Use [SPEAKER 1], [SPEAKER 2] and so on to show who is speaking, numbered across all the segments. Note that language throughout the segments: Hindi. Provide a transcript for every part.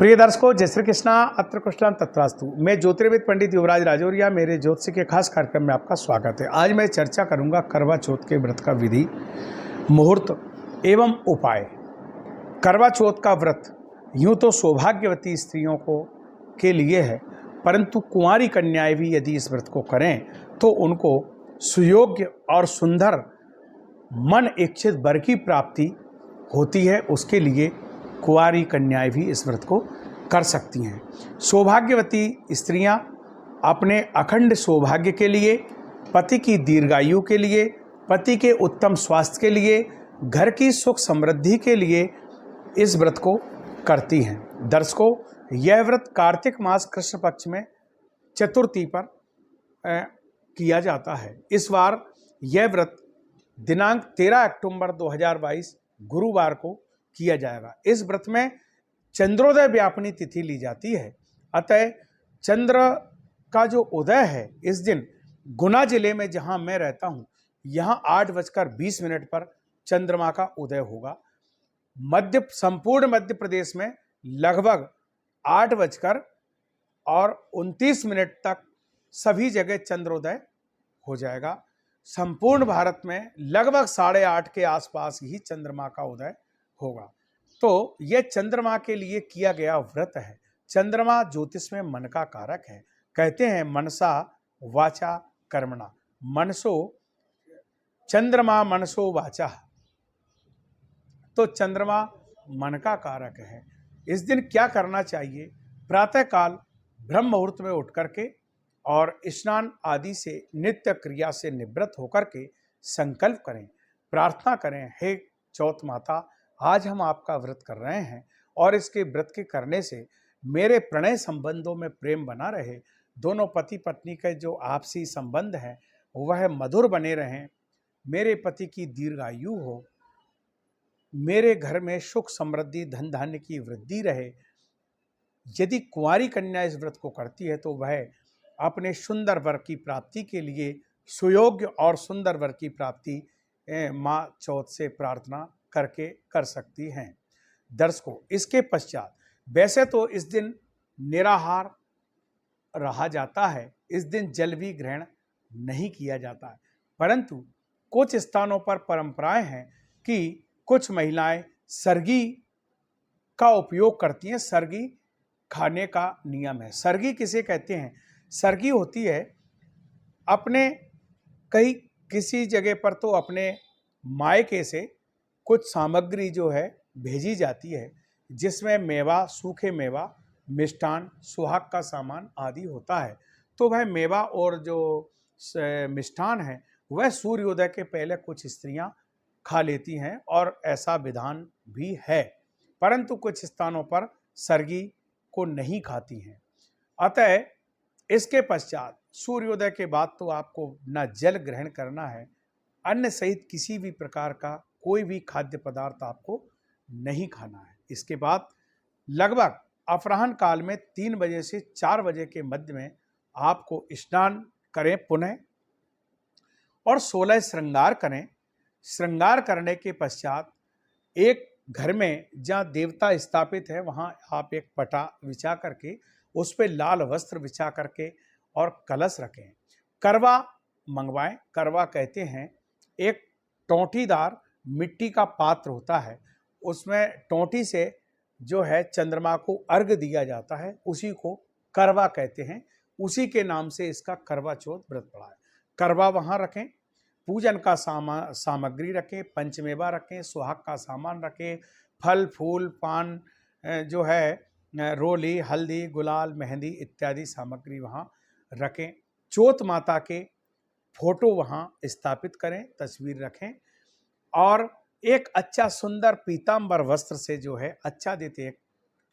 [SPEAKER 1] प्रिय दर्शकों, जय श्री कृष्णा। अत्र कुशलम तत्रास्तु। मैं ज्योतिर्विद पंडित युवराज राजौरिया, मेरे ज्योतिष के खास कार्यक्रम में आपका स्वागत है। आज मैं चर्चा करूंगा करवा चौथ के व्रत का विधि, मुहूर्त एवं उपाय। करवा चौथ का व्रत यूं तो सौभाग्यवती स्त्रियों को के लिए है, परंतु कुंवारी कन्याएं भी यदि इस व्रत को करें तो उनको सुयोग्य और सुंदर मन इच्छित वर की प्राप्ति होती है। उसके लिए कुंवारी कन्याएं भी इस व्रत को कर सकती हैं। सौभाग्यवती स्त्रियां अपने अखंड सौभाग्य के लिए, पति की दीर्घायु के लिए, पति के उत्तम स्वास्थ्य के लिए, घर की सुख समृद्धि के लिए इस व्रत को करती हैं। दर्शकों, यह व्रत कार्तिक मास कृष्ण पक्ष में चतुर्थी पर किया जाता है। इस बार यह व्रत दिनांक 13 अक्टूबर 2022 गुरुवार को किया जाएगा। इस व्रत में चंद्रोदय व्यापनी तिथि ली जाती है, अतः चंद्र का जो उदय है इस दिन गुना जिले में जहां मैं रहता हूं, यहां 8:20 पर चंद्रमा का उदय होगा। संपूर्ण मध्य प्रदेश में लगभग 8:29 तक सभी जगह चंद्रोदय हो जाएगा। संपूर्ण भारत में लगभग 8:30 के आसपास ही चंद्रमा का उदय होगा। तो यह चंद्रमा के लिए किया गया व्रत है। चंद्रमा ज्योतिष में मन का कारक है। कहते हैं मनसा वाचा कर्मणा, मनसो चंद्रमा मनसो वाचा। तो चंद्रमा मन का कारक है। इस दिन क्या करना चाहिए? प्रातःकाल ब्रह्म मुहूर्त में उठ करके और स्नान आदि से नित्य क्रिया से निवृत्त होकर के संकल्प करें, प्रार्थना करें, हे चौथ माता, आज हम आपका व्रत कर रहे हैं और इसके व्रत के करने से मेरे प्रणय संबंधों में प्रेम बना रहे, दोनों पति पत्नी के जो आपसी संबंध हैं वह मधुर बने रहें, मेरे पति की दीर्घायु हो, मेरे घर में सुख समृद्धि धन धान्य की वृद्धि रहे। यदि कुंवारी कन्या इस व्रत को करती है तो वह अपने सुंदर वर की प्राप्ति के लिए सुयोग्य और सुंदर वर की प्राप्ति माँ चौथ से प्रार्थना करके कर सकती हैं। दर्शकों, इसके पश्चात वैसे तो इस दिन निराहार रहा जाता है, इस दिन जल भी ग्रहण नहीं किया जाता है, परंतु कुछ स्थानों पर परंपराएं हैं कि कुछ महिलाएं सरगी का उपयोग करती हैं। सरगी खाने का नियम है। सरगी किसे कहते हैं? सरगी होती है अपने किसी जगह पर तो अपने मायके से कुछ सामग्री जो है भेजी जाती है, जिसमें मेवा, सूखे मेवा, मिष्ठान, सुहाग का सामान आदि होता है। तो वह मेवा और जो मिष्ठान है वह सूर्योदय के पहले कुछ स्त्रियां खा लेती हैं और ऐसा विधान भी है, परंतु कुछ स्थानों पर सरगी को नहीं खाती हैं। अतः इसके पश्चात सूर्योदय के बाद तो आपको न जल ग्रहण करना है, अन्न सहित किसी भी प्रकार का कोई भी खाद्य पदार्थ आपको नहीं खाना है। इसके बाद लगभग अपराह्न काल में 3 बजे से 4 बजे के मध्य में आपको स्नान करें पुनः और 16 श्रृंगार करें। श्रृंगार करने के पश्चात एक घर में जहाँ देवता स्थापित है वहाँ आप एक पटा बिछा करके उस पर लाल वस्त्र बिछा करके और कलश रखें। करवा मंगवाएं। करवा कहते हैं एक टोंटीदार मिट्टी का पात्र होता है, उसमें टोंटी से जो है चंद्रमा को अर्घ दिया जाता है, उसी को करवा कहते हैं। उसी के नाम से इसका करवा चौथ व्रत पड़ा है। करवा वहाँ रखें, पूजन का सामग्री रखें, पंचमेवा रखें, सुहाग का सामान रखें, फल फूल पान जो है रोली, हल्दी, गुलाल, मेहंदी इत्यादि सामग्री वहाँ रखें। चौथ माता के फोटो वहाँ स्थापित करें, तस्वीर रखें और एक अच्छा सुंदर पीतांबर वस्त्र से जो है अच्छा देते एक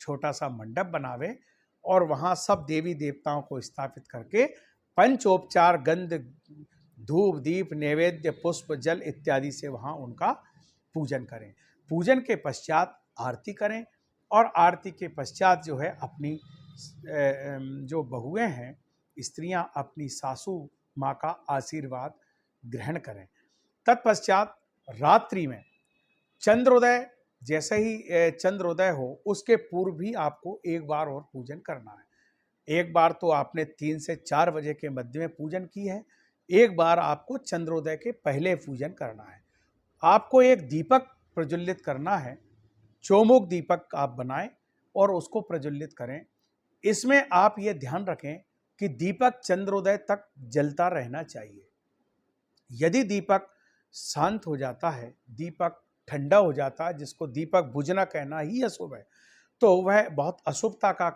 [SPEAKER 1] छोटा सा मंडप बनावे और वहाँ सब देवी देवताओं को स्थापित करके पंचोपचार गंध धूप दीप नैवेद्य पुष्प जल इत्यादि से वहाँ उनका पूजन करें। पूजन के पश्चात आरती करें और आरती के पश्चात जो है अपनी जो बहुएं हैं स्त्रियां अपनी सासू माँ का आशीर्वाद ग्रहण करें। तत्पश्चात रात्रि में चंद्रोदय जैसे ही चंद्रोदय हो उसके पूर्व भी आपको एक बार और पूजन करना है। एक बार तो आपने 3 से 4 बजे के मध्य में पूजन की है, एक बार आपको चंद्रोदय के पहले पूजन करना है। आपको एक दीपक प्रज्वलित करना है, चौमुख दीपक आप बनाएं और उसको प्रज्वलित करें। इसमें आप ये ध्यान रखें कि दीपक चंद्रोदय तक जलता रहना चाहिए। यदि दीपक शांत हो जाता है, दीपक ठंडा हो जाता है, जिसको दीपक बुझना कहना ही अशुभ है, तो वह बहुत अशुभता का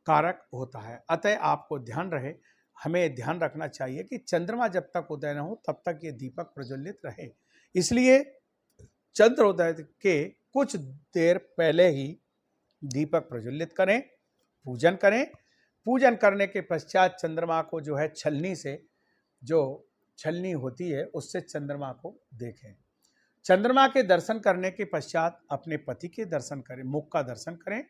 [SPEAKER 1] कारक होता है। अतः आपको ध्यान रहे, हमें ध्यान रखना चाहिए कि चंद्रमा जब तक उदय न हो तब तक ये दीपक प्रज्वलित रहे। इसलिए चंद्रोदय के कुछ देर पहले ही दीपक प्रज्वलित करें, पूजन करें। पूजन करने के पश्चात चंद्रमा को जो है छलनी से, जो छलनी होती है उससे चंद्रमा को देखें। चंद्रमा के दर्शन करने के पश्चात अपने पति के दर्शन करें, मुख का दर्शन करें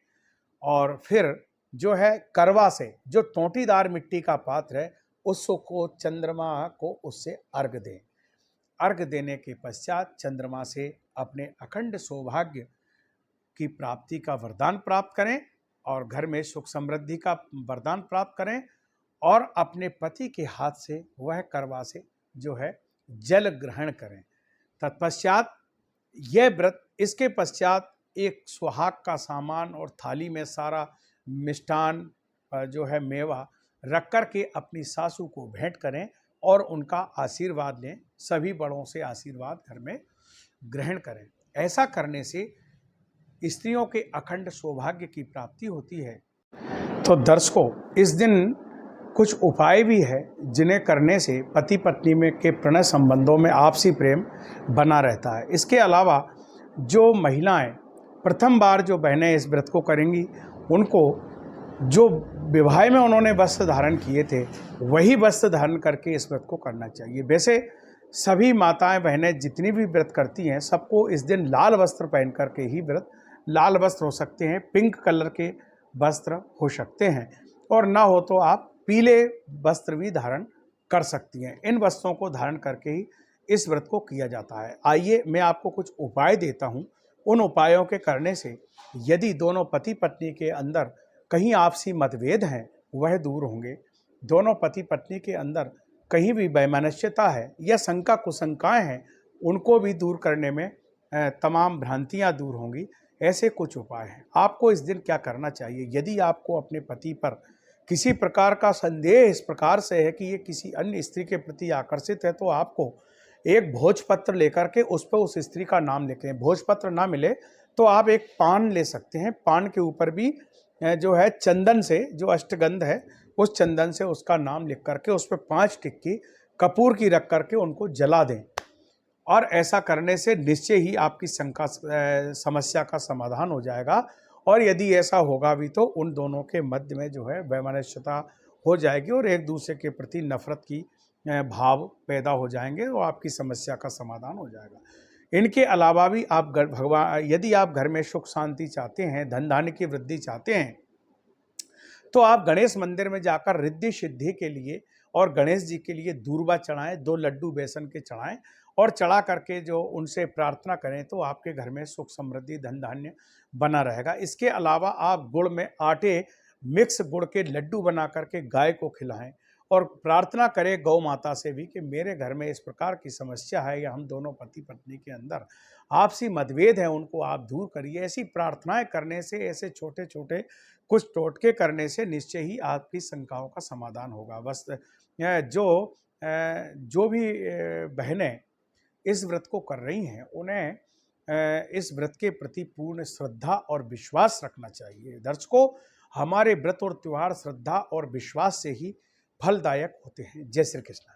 [SPEAKER 1] और फिर जो है करवा से, जो टोंटीदार मिट्टी का पात्र है, उसको चंद्रमा को उससे अर्घ दें। अर्घ देने के पश्चात चंद्रमा से अपने अखंड सौभाग्य की प्राप्ति का वरदान प्राप्त करें और घर में सुख समृद्धि का वरदान प्राप्त करें और अपने पति के हाथ से वह करवा से जो है जल ग्रहण करें। तत्पश्चात यह व्रत, इसके पश्चात एक सुहाग का सामान और थाली में सारा मिष्ठान जो है मेवा रख कर के अपनी सासू को भेंट करें और उनका आशीर्वाद लें। सभी बड़ों से आशीर्वाद घर में ग्रहण करें। ऐसा करने से स्त्रियों के अखंड सौभाग्य की प्राप्ति होती है। तो दर्शकों, इस दिन कुछ उपाय भी है जिन्हें करने से पति पत्नी में के प्रणय संबंधों में आपसी प्रेम बना रहता है। इसके अलावा जो महिलाएं प्रथम बार, जो बहनें इस व्रत को करेंगी, उनको जो विवाह में उन्होंने वस्त्र धारण किए थे वही वस्त्र धारण करके इस व्रत को करना चाहिए। वैसे सभी माताएं बहनें जितनी भी व्रत करती हैं, सबको इस दिन लाल वस्त्र पहन करके ही व्रत, लाल वस्त्र हो सकते हैं, पिंक कलर के वस्त्र हो सकते हैं, और ना हो तो आप पीले वस्त्र भी धारण कर सकती हैं। इन वस्त्रों को धारण करके ही इस व्रत को किया जाता है। आइए मैं आपको कुछ उपाय देता हूँ। उन उपायों के करने से यदि दोनों पति पत्नी के अंदर कहीं आपसी मतभेद हैं वह दूर होंगे। दोनों पति पत्नी के अंदर कहीं भी वैमनस्यता है या शंका कुशंकाएं हैं, उनको भी दूर करने में तमाम भ्रांतियां दूर होंगी। ऐसे कुछ उपाय हैं। आपको इस दिन क्या करना चाहिए? यदि आपको अपने पति पर किसी प्रकार का संदेह इस प्रकार से है कि ये किसी अन्य स्त्री के प्रति आकर्षित है, तो आपको एक भोजपत्र लेकर के उस पर उस स्त्री का नाम लिखें। भोजपत्र ना मिले तो आप एक पान ले सकते हैं। पान के ऊपर भी जो है चंदन से, जो अष्टगंध है, उस चंदन से उसका नाम लिख करके उस पर 5 टिक्की कपूर की रख करके उनको जला दें। और ऐसा करने से निश्चय ही आपकी शंका समस्या का समाधान हो जाएगा। और यदि ऐसा होगा भी तो उन दोनों के मध्य में जो है वैमनस्यता हो जाएगी और एक दूसरे के प्रति नफरत की भाव पैदा हो जाएंगे और आपकी समस्या का समाधान हो जाएगा। इनके अलावा भी आप यदि आप घर में सुख शांति चाहते हैं, धन धान्य की वृद्धि चाहते हैं, तो आप गणेश मंदिर में जाकर रिद्धि सिद्धि के लिए और गणेश जी के लिए दूर्वा चढ़ाएं, 2 लड्डू बेसन के चढ़ाएं और चढ़ा करके जो उनसे प्रार्थना करें तो आपके घर में सुख समृद्धि धन धान्य बना रहेगा। इसके अलावा आप गुड़ में आटे मिक्स गुड़ के लड्डू बना करके गाय को खिलाएं और प्रार्थना करें गौ माता से भी कि मेरे घर में इस प्रकार की समस्या है या हम दोनों पति पत्नी के अंदर आपसी मतभेद है, उनको आप दूर करिए। ऐसी प्रार्थनाएं करने से, ऐसे छोटे छोटे कुछ टोटके करने से निश्चय ही आपकी शंकाओं का समाधान होगा। बस जो भी बहनें इस व्रत को कर रही हैं उन्हें इस व्रत के प्रति पूर्ण श्रद्धा और विश्वास रखना चाहिए। दर्शकों, हमारे व्रत और त्यौहार श्रद्धा और विश्वास से ही फलदायक होते हैं। जय श्री कृष्ण।